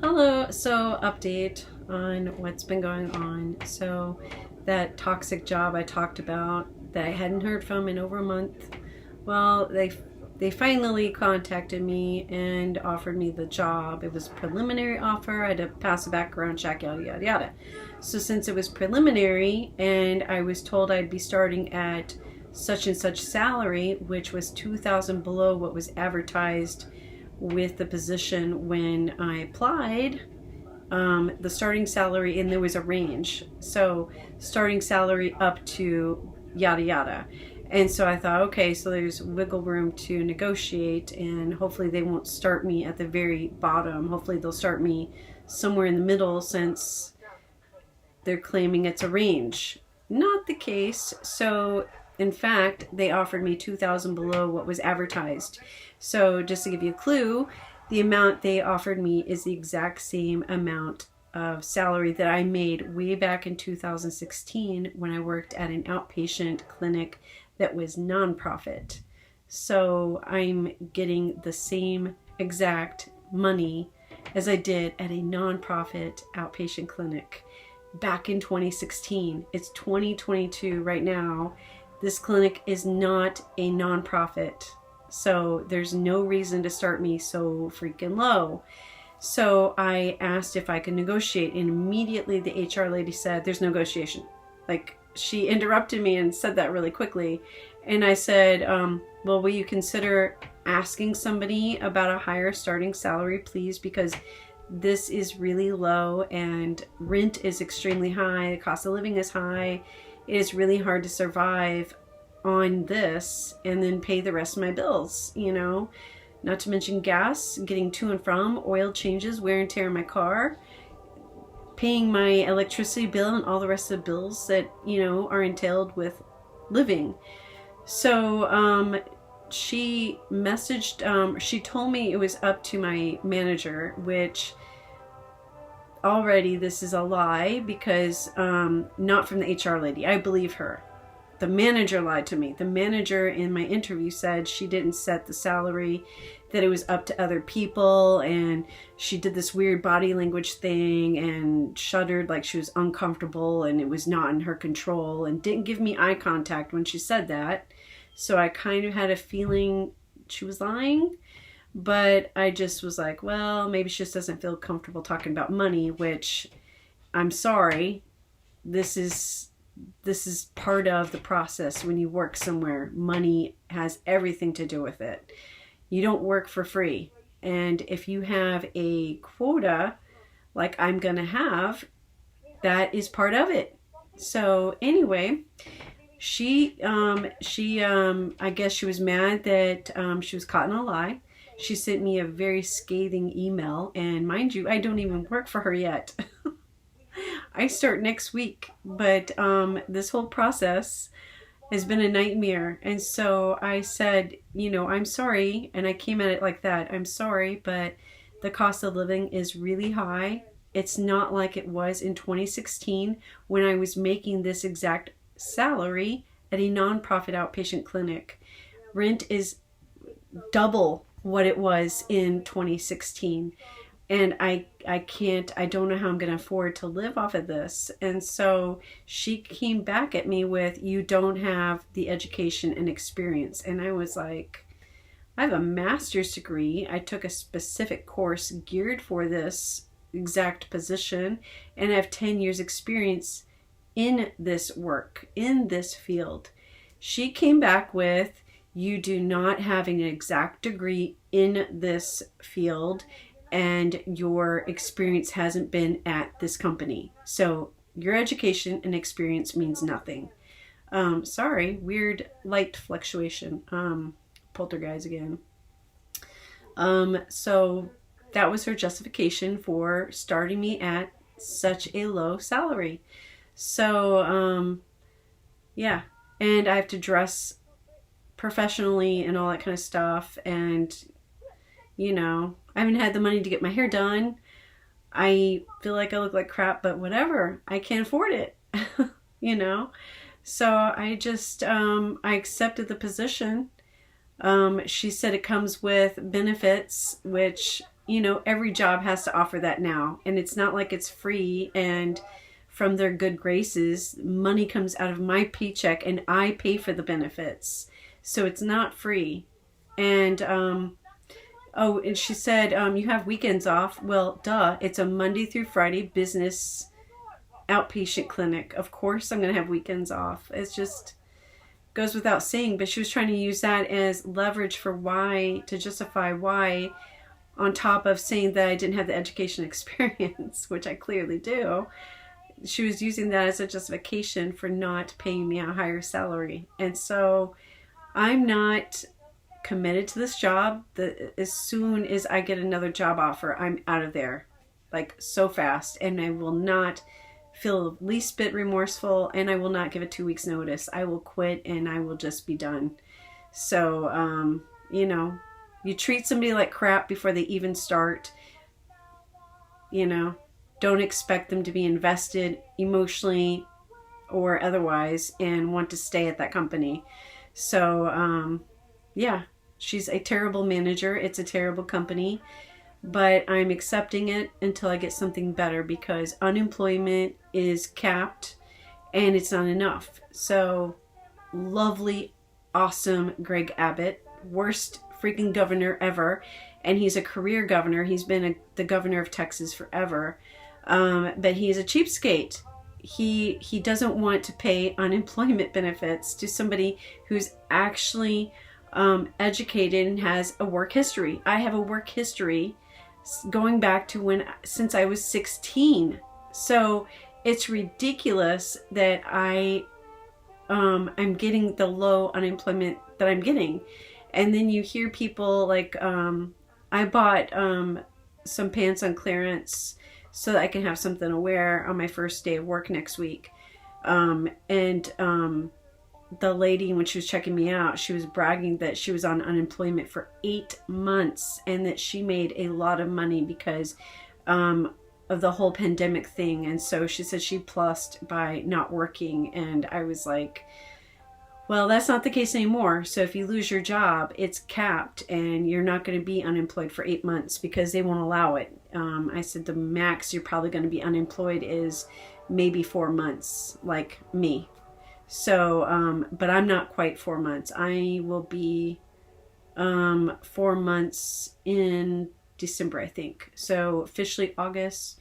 Hello, so update on what's been going on. So that toxic job I talked about that I hadn't heard from in over a month. Well, they finally contacted me and offered me the job. It was a preliminary offer. I had to pass a background check, yada yada yada. So since it was preliminary and I was told I'd be starting at such and such salary, which was 2,000 below what was advertised with the position when I applied, the starting salary, and there was a range. So starting salary up to yada yada. And so I thought, okay, so there's wiggle room to negotiate, and hopefully they won't start me at the very bottom. Hopefully they'll start me somewhere in the middle since they're claiming it's a range. Not the case. So in fact, they offered me 2,000 below what was advertised. So just to give you a clue, the amount they offered me is the exact same amount of salary that I made way back in 2016 when I worked at an outpatient clinic that was nonprofit. So I'm getting the same exact money as I did at a nonprofit outpatient clinic back in 2016. It's 2022 right now. This clinic is not a nonprofit, so there's no reason to start me so freaking low. So I asked if I could negotiate, and immediately the HR lady said, there's no negotiation. Like, she interrupted me and said that really quickly. And I said, well, will you consider asking somebody about a higher starting salary, please? Because this is really low and rent is extremely high. The cost of living is high. It is really hard to survive on this and then pay the rest of my bills, you know, not to mention gas, getting to and from, oil changes, wear and tear in my car, paying my electricity bill and all the rest of the bills that, you know, are entailed with living. So she messaged, she told me it was up to my manager, which already this is a lie because not from the HR lady. I believe her. The manager lied to me. The manager in my interview said she didn't set the salary, that it was up to other people, and she did this weird body language thing and shuddered like she was uncomfortable and it was not in her control, and didn't give me eye contact when she said that. So I kind of had a feeling she was lying. But I just was like, well, maybe she just doesn't feel comfortable talking about money, which I'm sorry. This is part of the process when you work somewhere. Money has everything to do with it. You don't work for free. And if you have a quota like I'm going to have, that is part of it. So anyway, I guess she was mad that she was caught in a lie. She sent me a very scathing email, and mind you, I don't even work for her yet. I start next week, but this whole process has been a nightmare. And so I said, you know, I'm sorry, and I came at it like that. I'm sorry, but the cost of living is really high. It's not like it was in 2016 when I was making this exact salary at a nonprofit outpatient clinic. Rent is double what it was in 2016, and I don't know how I'm going to afford to live off of this. And so she came back at me with, you don't have the education and experience. And I was like, I have a master's degree. I took a specific course geared for this exact position, and I have 10 years experience in this work, in this field. She came back with, you do not have an exact degree in this field, and your experience hasn't been at this company. So your education and experience means nothing. Sorry, weird light fluctuation. Poltergeist again. So that was her justification for starting me at such a low salary. So, yeah. And I have to dress professionally and all that kind of stuff. And, you know, I haven't had the money to get my hair done. I feel like I look like crap, but whatever. I can't afford it, you know? So I just, I accepted the position. She said it comes with benefits, which every job has to offer that now. And it's not like it's free, and from their good graces, money comes out of my paycheck and I pay for the benefits. So it's not free. And, and she said, you have weekends off. Well, duh, it's a Monday through Friday business outpatient clinic. Of course I'm going to have weekends off. It's just goes without saying, but she was trying to use that as leverage for why, to justify why, on top of saying that I didn't have the education experience, which I clearly do. She was using that as a justification for not paying me a higher salary. And so I'm not committed to this job. As soon as I get another job offer, I'm out of there, like so fast, and I will not feel the least bit remorseful, and I will not give a 2 weeks notice. I will quit and I will just be done. So, you treat somebody like crap before they even start. Don't expect them to be invested emotionally or otherwise and want to stay at that company. So, she's a terrible manager. It's a terrible company, but I'm accepting it until I get something better, because unemployment is capped and it's not enough. So, lovely, awesome Greg Abbott, worst freaking governor ever, and he's a career governor. He's been the governor of Texas forever, but he's a cheapskate. He doesn't want to pay unemployment benefits to somebody who's actually educated and has a work history. I have a work history going back to since I was 16. So it's ridiculous that I'm getting the low unemployment that I'm getting. And then you hear people like, I bought some pants on clearance so that I can have something to wear on my first day of work next week. The lady, when she was checking me out, she was bragging that she was on unemployment for 8 months and that she made a lot of money because of the whole pandemic thing. And so she said she plussed by not working. And I was like, well, that's not the case anymore. So if you lose your job, it's capped and you're not going to be unemployed for 8 months because they won't allow it. I said the max you're probably going to be unemployed is maybe 4 months, like me. So, but I'm not quite 4 months. I will be 4 months in December, I think. So officially August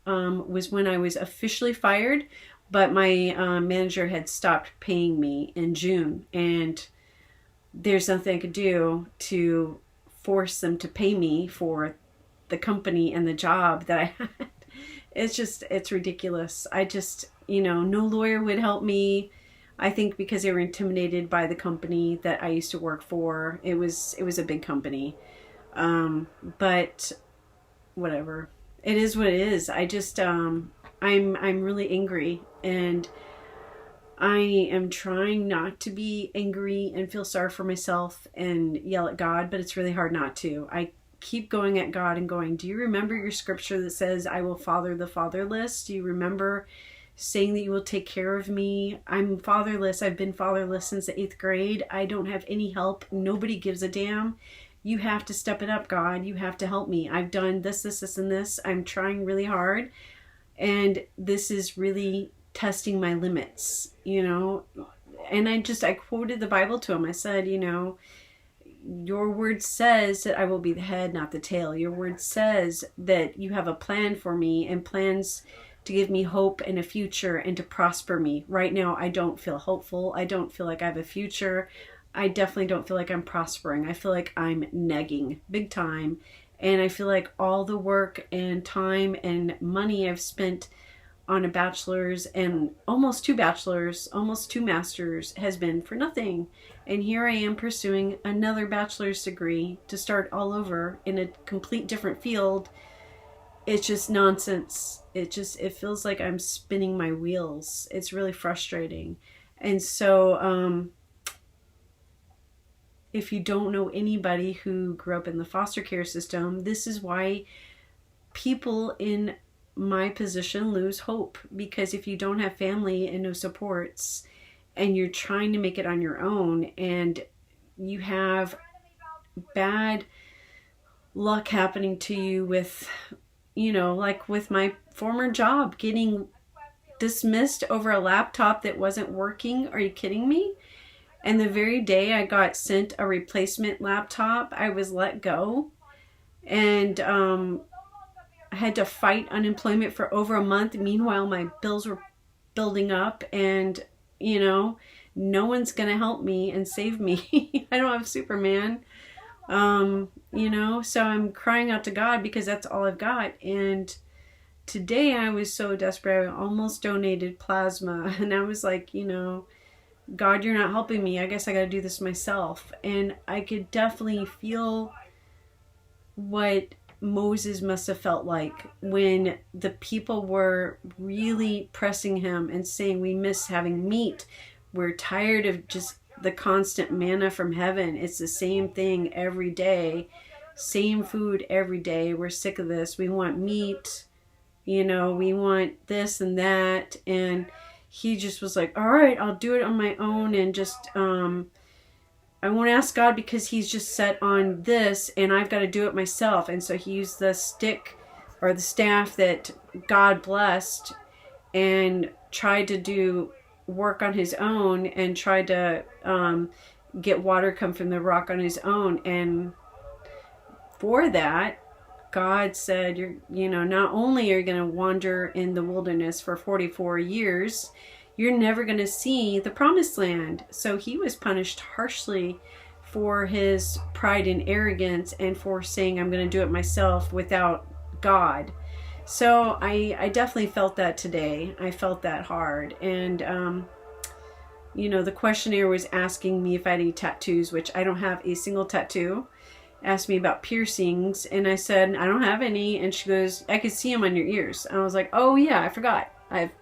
was when I was officially fired, but my manager had stopped paying me in June, and there's nothing I could do to force them to pay me for the company and the job that I had. It's ridiculous. No lawyer would help me. I think because they were intimidated by the company that I used to work for. It was a big company. But whatever. It is what it is. I'm really angry, and I am trying not to be angry and feel sorry for myself and yell at God, but it's really hard not to. I keep going at God and going, do you remember your scripture that says, I will father the fatherless? Do you remember saying that you will take care of me? I'm fatherless. I've been fatherless since the 8th grade. I don't have any help. Nobody gives a damn. You have to step it up, God. You have to help me. I've done this, and this. I'm trying really hard. And this is really testing my limits, And I quoted the Bible to him. I said, your word says that I will be the head, not the tail. Your word says that you have a plan for me and plans to give me hope and a future and to prosper me. Right now, I don't feel hopeful. I don't feel like I have a future. I definitely don't feel like I'm prospering. I feel like I'm negging big time. And I feel like all the work and time and money I've spent on a bachelor's and almost 2 bachelors, almost 2 masters has been for nothing. And here I am pursuing another bachelor's degree to start all over in a complete different field. It's just nonsense. It feels like I'm spinning my wheels. It's really frustrating. And so, if you don't know anybody who grew up in the foster care system, this is why people in my position lose hope. Because if you don't have family and no supports, and you're trying to make it on your own, and you have bad luck happening to you with, you know, like with my former job, getting dismissed over a laptop that wasn't working. Are you kidding me? And the very day I got sent a replacement laptop, I was let go. And I had to fight unemployment for over a month. Meanwhile, my bills were building up, and, you know, no one's going to help me and save me. I don't have Superman. You know, so I'm crying out to God because that's all I've got. And today I was so desperate, I almost donated plasma. And I was like, you know, God, you're not helping me. I guess I got to do this myself. And I could definitely feel what Moses must have felt like when the people were really pressing him and saying, we miss having meat. We're tired of just the constant manna from heaven. It's the same thing every day. Same food every day. We're sick of this. We want meat. You know, we want this and that. And he just was like, all right, I'll do it on my own. And just, I won't ask God because he's just set on this and I've got to do it myself. And so he used the stick or the staff that God blessed and tried to do work on his own and tried to get water come from the rock on his own. And for that, God said, you know, not only are you going to wander in the wilderness for 44 years, you're never going to see the promised land. So he was punished harshly for his pride and arrogance and for saying, I'm going to do it myself without God. So I definitely felt that today. I felt that hard. And, you know, the questionnaire was asking me if I had any tattoos, which I don't have a single tattoo. Asked me about piercings, and I said, I don't have any. And she goes, I could see them on your ears. And I was like, oh yeah, I forgot. I have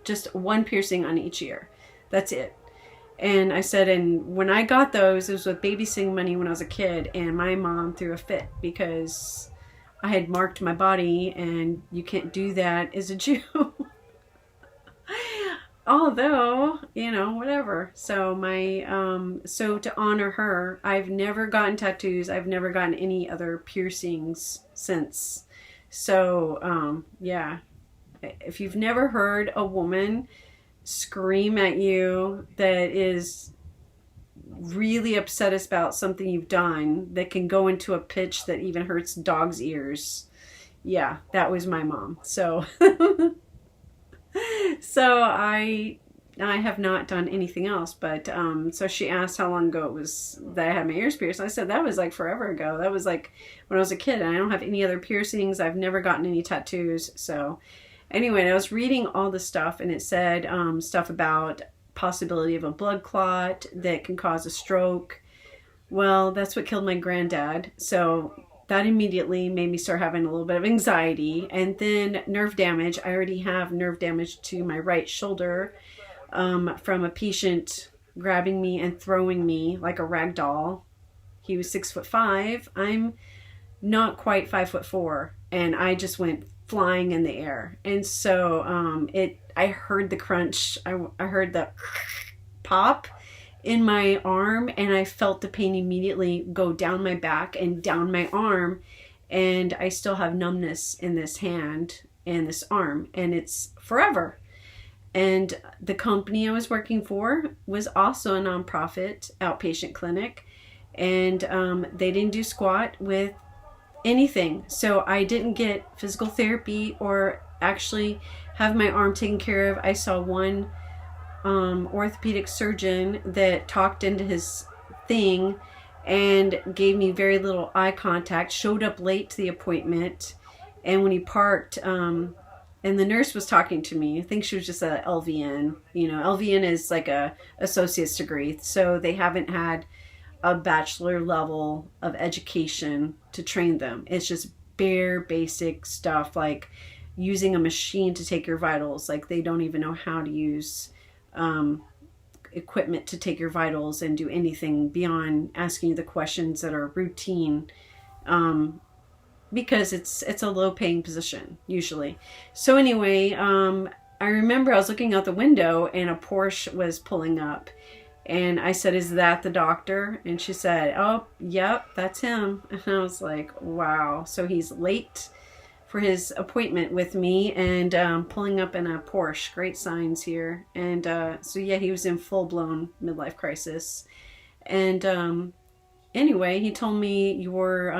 just one piercing on each ear. That's it. And I said, and when I got those, it was with babysitting money when I was a kid, and my mom threw a fit because I had marked my body, and you can't do that as a Jew. Although, you know, whatever. So so to honor her, I've never gotten tattoos. I've never gotten any other piercings since. So, yeah. If you've never heard a woman scream at you that is really upset about something you've done that can go into a pitch that even hurts dogs' ears, yeah, that was my mom. So... So I have not done anything else, but so she asked how long ago it was that I had my ears pierced. I said that was like forever ago. That was like when I was a kid, and I don't have any other piercings. I've never gotten any tattoos. So anyway, I was reading all the stuff, and it said stuff about possibility of a blood clot that can cause a stroke. Well, that's what killed my granddad. So that immediately made me start having a little bit of anxiety. And then nerve damage. I already have nerve damage to my right shoulder from a patient grabbing me and throwing me like a rag doll. He was 6'5". I'm not quite 5'4", and I just went flying in the air. And so I heard the crunch. I heard the pop in my arm, and I felt the pain immediately go down my back and down my arm, and I still have numbness in this hand and this arm, and it's forever. And the company I was working for was also a nonprofit outpatient clinic, and they didn't do squat with anything. So I didn't get physical therapy or actually have my arm taken care of. I saw one orthopedic surgeon that talked into his thing and gave me very little eye contact, showed up late to the appointment, and when he parked, and the nurse was talking to me. I think she was just a LVN. You know, LVN is like a associate's degree, so they haven't had a bachelor level of education to train them. It's just bare basic stuff like using a machine to take your vitals. Like they don't even know how to use equipment to take your vitals and do anything beyond asking you the questions that are routine, because it's a low paying position usually. So anyway, I remember I was looking out the window and a Porsche was pulling up, And I said, is that the doctor? And she said, oh, yep, that's him. And I was like, wow. So he's late for his appointment with me, and pulling up in a Porsche. Great signs here. And so yeah, he was in full-blown midlife crisis. And anyway, he told me your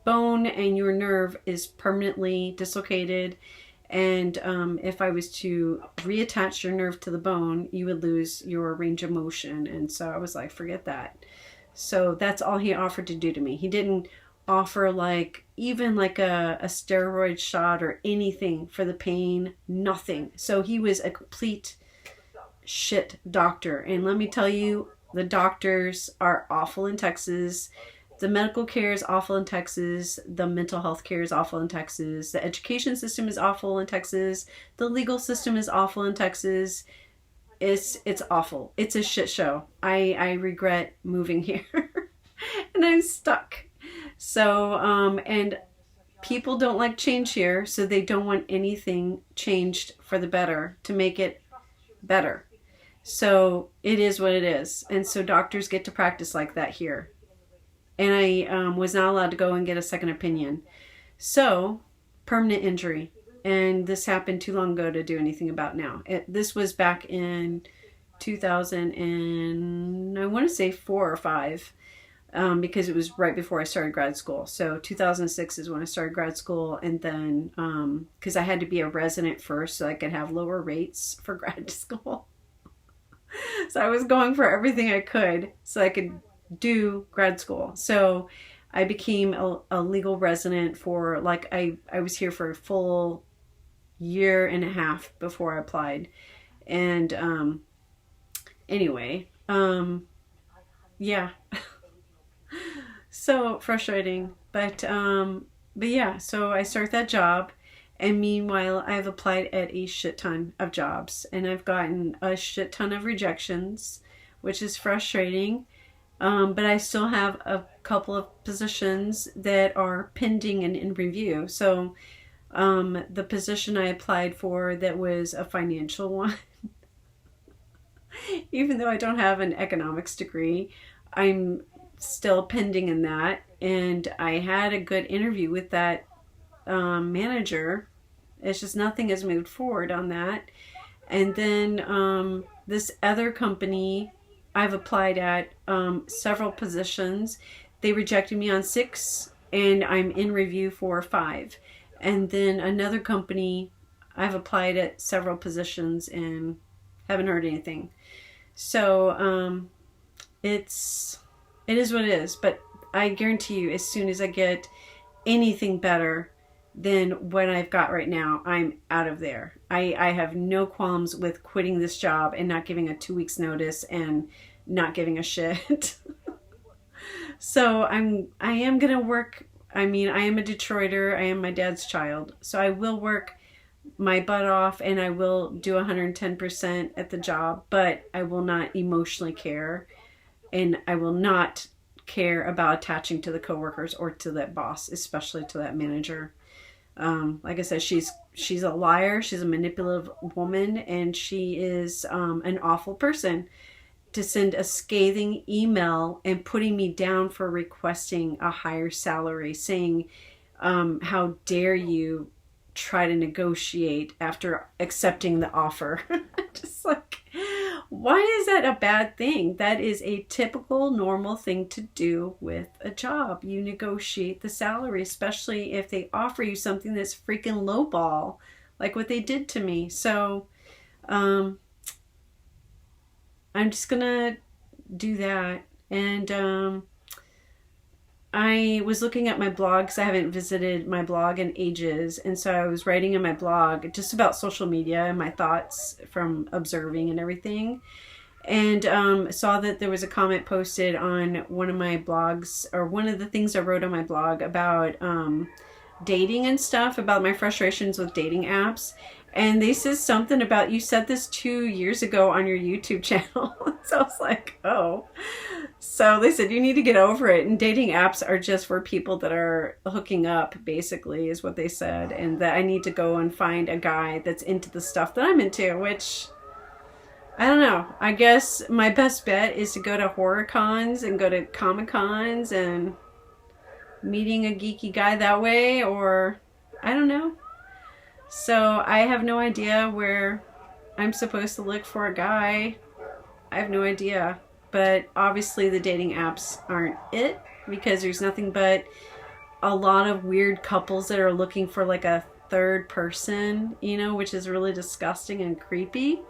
bone and your nerve is permanently dislocated, and if I was to reattach your nerve to the bone, you would lose your range of motion. And so I was like, forget that. So that's all he offered to do to me. He didn't offer even a steroid shot or anything for the pain. Nothing. So he was a complete shit doctor. And let me tell you, the doctors are awful in Texas. The medical care is awful in Texas. The mental health care is awful in Texas. The education system is awful in Texas. The legal system is awful in Texas. It's awful. It's a shit show. I regret moving here. And I'm stuck. So, and people don't like change here, so they don't want anything changed for the better, to make it better. So it is what it is. And so doctors get to practice like that here. And I was not allowed to go and get a second opinion. So, permanent injury. And this happened too long ago to do anything about now. This was back in 2000 and I want to say 4 or 5, because it was right before I started grad school. So 2006 is when I started grad school. And then, because I had to be a resident first so I could have lower rates for grad school. So I was going for everything I could so I could do grad school. So I became a legal resident for I was here for a full year and a half before I applied. And anyway, yeah. So frustrating. But yeah, so I start that job, and meanwhile I've applied at a shit ton of jobs, and I've gotten a shit ton of rejections, which is frustrating. But I still have a couple of positions that are pending and in review. So the position I applied for that was a financial one, even though I don't have an economics degree, I'm still pending in that. And I had a good interview with that manager. It's just nothing has moved forward on that. And then this other company I've applied at several positions. They rejected me on 6, and I'm in review for 5. And then another company, I've applied at several positions and haven't heard anything. So it is what it is. But I guarantee you, as soon as I get anything better than what I've got right now, I'm out of there. I have no qualms with quitting this job and not giving a 2 weeks notice and not giving a shit. So I am going to work. I mean, I am a Detroiter. I am my dad's child. So I will work my butt off, and I will do 110% at the job, but I will not emotionally care, and I will not care about attaching to the coworkers or to that boss, especially to that manager. Like I said, she's a liar. She's a manipulative woman, and she is an awful person to send a scathing email and putting me down for requesting a higher salary, saying, how dare you try to negotiate after accepting the offer. Just like, why is that a bad thing? That is a typical normal thing to do with a job. You negotiate the salary, especially if they offer you something that's freaking lowball, like what they did to me. So I'm just gonna do that. And I was looking at my blog because I haven't visited my blog in ages. And so I was writing in my blog just about social media and my thoughts from observing and everything. And saw that there was a comment posted on one of my blogs, or one of the things I wrote on my blog about dating and stuff, about my frustrations with dating apps. And they said something about, you said this 2 years ago on your YouTube channel. So I was like, oh. So they said, you need to get over it. And dating apps are just for people that are hooking up, basically, is what they said. And that I need to go and find a guy that's into the stuff that I'm into, which I don't know. I guess my best bet is to go to horror cons and go to comic cons and meeting a geeky guy that way, or I don't know. So I have no idea where I'm supposed to look for a guy. I have no idea. But obviously the dating apps aren't it, because there's nothing but a lot of weird couples that are looking for like a third person, you know, which is really disgusting and creepy.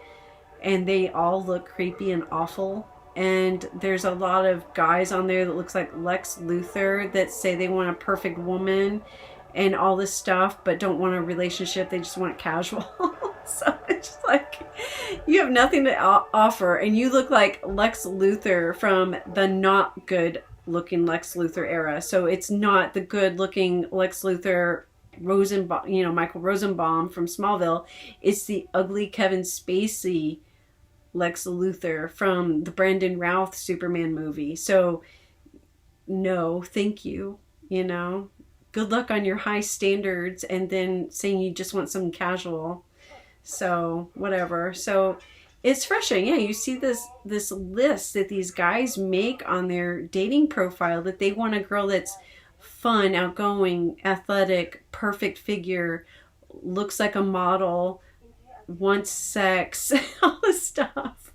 And they all look creepy and awful. And there's a lot of guys on there that looks like Lex Luthor that say they want a perfect woman and all this stuff, but don't want a relationship. They just want it casual. So it's just like, you have nothing to offer, and you look like Lex Luthor from the not good looking Lex Luthor era. So it's not the good looking Lex Luthor Rosenbaum, you know, Michael Rosenbaum from Smallville. It's the ugly Kevin Spacey Lex Luthor from the Brandon Routh Superman movie. So no, thank you. You know, good luck on your high standards and then saying you just want something casual. So whatever. So it's frustrating. Yeah, you see this list that these guys make on their dating profile that they want a girl that's fun, outgoing, athletic, perfect figure, looks like a model, wants sex, all this stuff.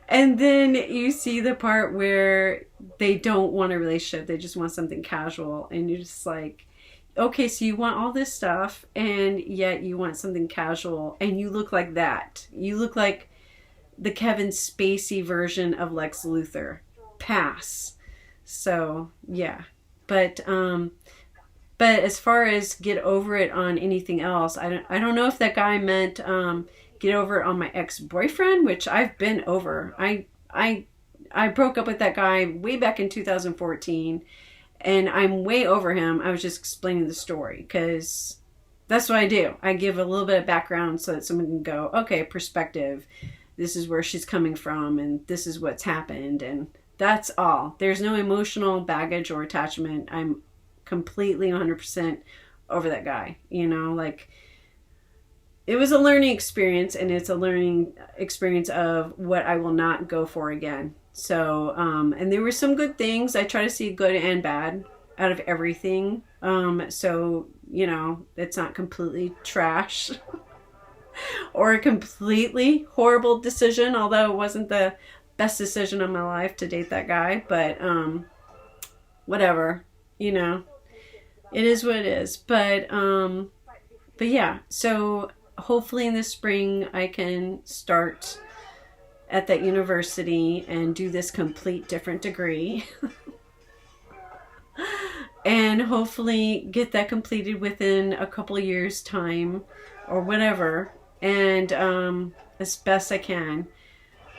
And then you see the part where they don't want a relationship. They just want something casual. And you're just like, okay, so you want all this stuff and yet you want something casual, and you look like that. You look like the Kevin Spacey version of Lex Luthor. Pass. So, yeah. But as far as get over it on anything else, I don't know if that guy meant get over it on my ex-boyfriend, which I've been over. I broke up with that guy way back in 2014, and I'm way over him. I was just explaining the story because that's what I do. I give a little bit of background so that someone can go, okay, perspective. This is where she's coming from, and this is what's happened, and that's all. There's no emotional baggage or attachment. I'm completely 100% over that guy. You know, like, it was a learning experience, and it's a learning experience of what I will not go for again. So, and there were some good things. I try to see good and bad out of everything. So, you know, it's not completely trash or a completely horrible decision, although it wasn't the best decision of my life to date that guy. But, whatever, you know, it is what it is. But yeah, so hopefully in the spring I can start at that university and do this complete different degree and hopefully get that completed within a couple of years time or whatever, and as best I can,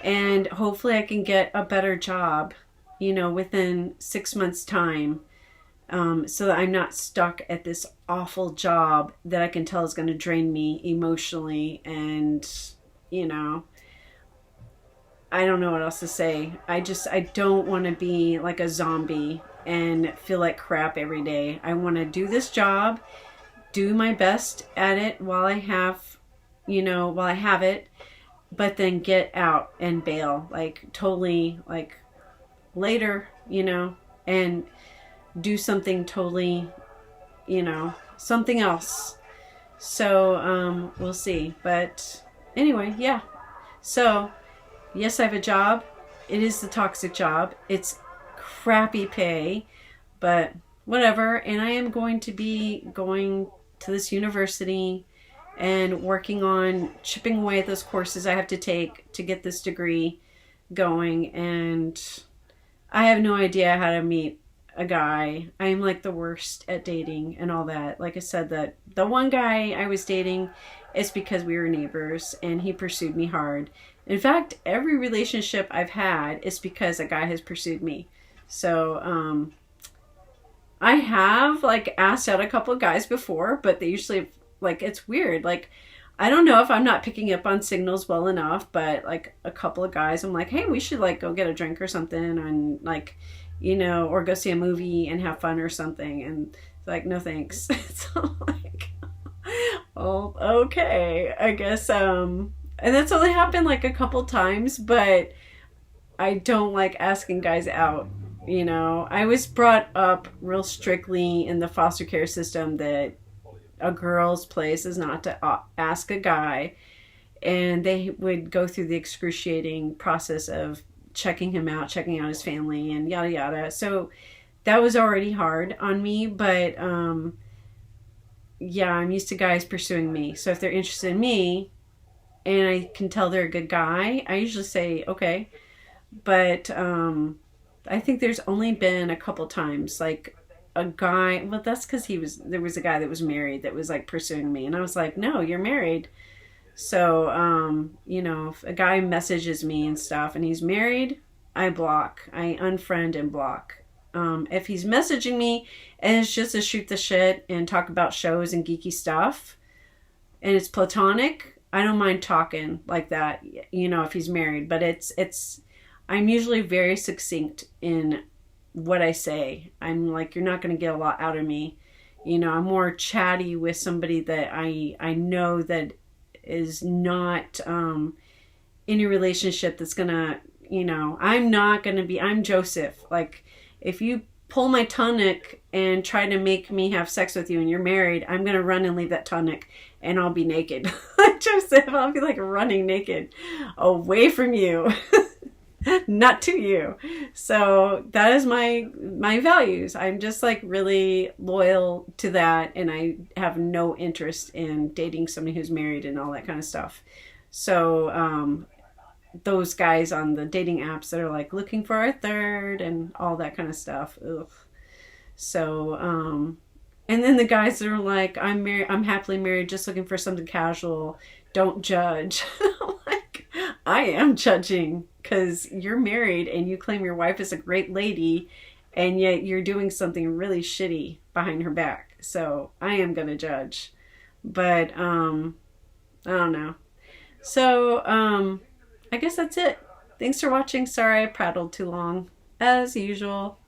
and hopefully I can get a better job, you know, within 6 months time, so that I'm not stuck at this awful job that I can tell is going to drain me emotionally, and you know, I don't know what else to say. I don't want to be like a zombie and feel like crap every day. I want to do this job, do my best at it while I have, you know, while I have it, but then get out and bail, like totally, like later, you know, and do something totally, you know, something else. So, we'll see. But anyway, yeah. So, yes, I have a job. It is the toxic job. It's crappy pay, but whatever. And I am going to be going to this university and working on chipping away at those courses I have to take to get this degree going. And I have no idea how to meet a guy. I'm like the worst at dating and all that. Like I said, that the one guy I was dating is because we were neighbors and he pursued me hard. In fact, every relationship I've had is because a guy has pursued me. So, I have like asked out a couple of guys before, but they usually, like, it's weird. Like, I don't know if I'm not picking up on signals well enough, but like a couple of guys, I'm like, hey, we should like go get a drink or something, and like, you know, or go see a movie and have fun or something. And like, no thanks. So like, oh, okay, I guess, And that's only happened like a couple times, but I don't like asking guys out. You know, I was brought up real strictly in the foster care system that a girl's place is not to ask a guy, and they would go through the excruciating process of checking him out, checking out his family, and yada yada. So that was already hard on me, but yeah, I'm used to guys pursuing me. So if they're interested in me and I can tell they're a good guy, I usually say okay. But I think there's only been a couple times like a guy, well that's because there was a guy that was married that was like pursuing me, and I was like, no, you're married. So you know, if a guy messages me and stuff and he's married, I block, I unfriend and block. If he's messaging me and it's just to shoot the shit and talk about shows and geeky stuff and it's platonic, I don't mind talking like that, you know, if he's married. But I'm usually very succinct in what I say. I'm like, you're not going to get a lot out of me. You know, I'm more chatty with somebody that I know that is not in a relationship that's going to, you know, I'm Joseph. Like, if you pull my tunic and try to make me have sex with you and you're married, I'm going to run and leave that tunic and I'll be naked. Joseph, I'll be like running naked away from you. Not to you. So that is my values. I'm just like really loyal to that, and I have no interest in dating somebody who's married and all that kind of stuff. So those guys on the dating apps that are like looking for a third and all that kind of stuff. Ugh. So and then the guys that are like, I'm happily married, just looking for something casual, don't judge. I'm like, I am judging, because you're married and you claim your wife is a great lady, and yet you're doing something really shitty behind her back. So I am gonna judge. But I don't know. So I guess that's it. Thanks for watching. Sorry I prattled too long, as usual.